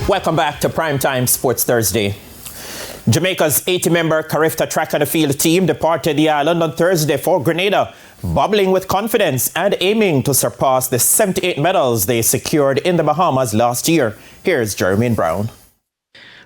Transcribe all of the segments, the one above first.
Welcome back to Primetime Sports Thursday. Jamaica's 80-member CARIFTA track and field team departed the island on Thursday for Grenada, bubbling with confidence and aiming to surpass the 78 medals they secured in the Bahamas last year. Here's Jermaine Brown.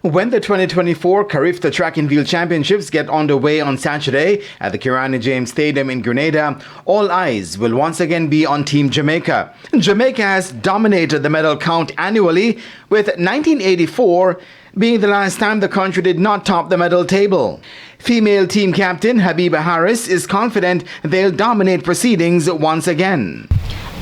When the 2024 CARIFTA Track and Field Championships get underway on Saturday at the Kirani James Stadium in Grenada, all eyes will once again be on Team Jamaica. Jamaica has dominated the medal count annually, with 1984 being the last time the country did not top the medal table. Female team captain Habiba Harris is confident they'll dominate proceedings once again.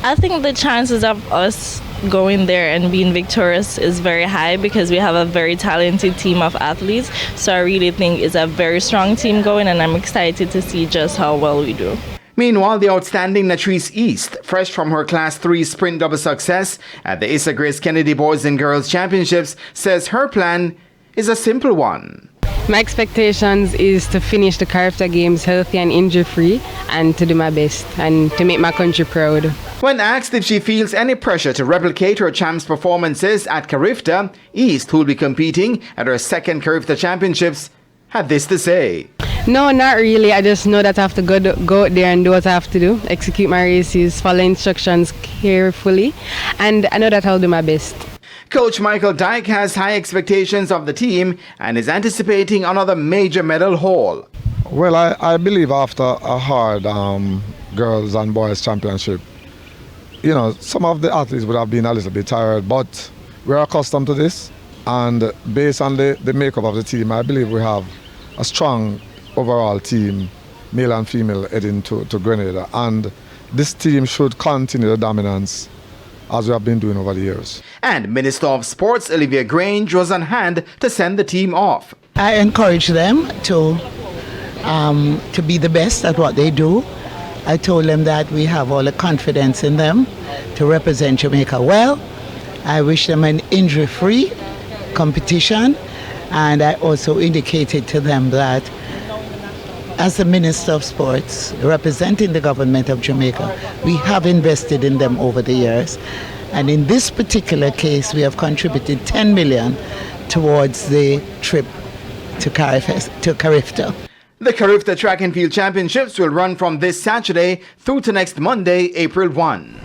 I think the chances of us going there and being victorious is very high because we have a very talented team of athletes. So I really think it's a very strong team going, and I'm excited to see just how well we do. Meanwhile, the outstanding Natrice East, fresh from her Class 3 sprint double success at the Issa Grace Kennedy Boys and Girls Championships, says her plan is a simple one. My expectations is to finish the CARIFTA Games healthy and injury-free and to do my best and to make my country proud. When asked if she feels any pressure to replicate her champs' performances at CARIFTA, East, who will be competing at her second CARIFTA Championships, had this to say. No, not really. I just know that I have to go out there and do what I have to do, execute my races, follow instructions carefully, and I know that I'll do my best. Coach Michael Dyke has high expectations of the team and is anticipating another major medal haul. Well, I believe after a hard girls and boys championship, you know, some of the athletes would have been a little bit tired, but we're accustomed to this. And based on the makeup of the team, I believe we have a strong overall team, male and female, heading to Grenada. And this team should continue the dominance as we have been doing over the years. And Minister of Sports Olivia Grange was on hand to send the team off. I encourage them to be the best at what they do. I told them that we have all the confidence in them to represent Jamaica well. I wish them an injury-free competition, and I also indicated to them that as the Minister of Sports representing the government of Jamaica, we have invested in them over the years, and in this particular case we have contributed 10 million towards the trip to CARIFTA. The CARIFTA Track and Field Championships will run from this Saturday through to next Monday, April 1.